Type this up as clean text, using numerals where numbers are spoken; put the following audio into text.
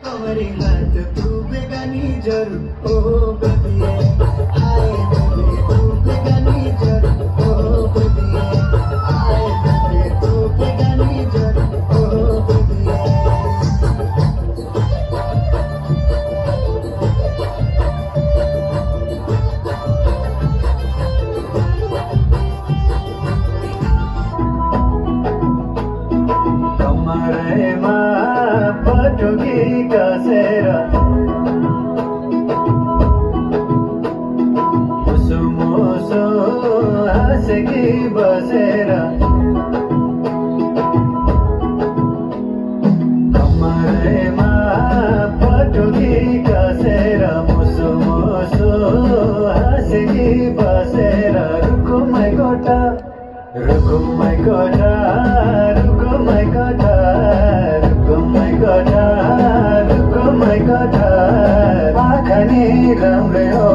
हमारी हाथ तू बेगानी जरूर ओ बेबी आए बेबी तू बेगानी जरूर ओ बेबी आए बेबी तू बेगानी जरूर ओ बेबी कमरेमा पटुकी कसेर मुसु मुसु हाँसेकी बसेर कमरेमा पटुकी कसेर मुसु मुसु हाँसेकी बसेर रुकुमै कोठा रुकुमै कोठा रुकुमै कोठा रुकुमै कोठा रुकुमै कोठा आँखा नि राम्रै हो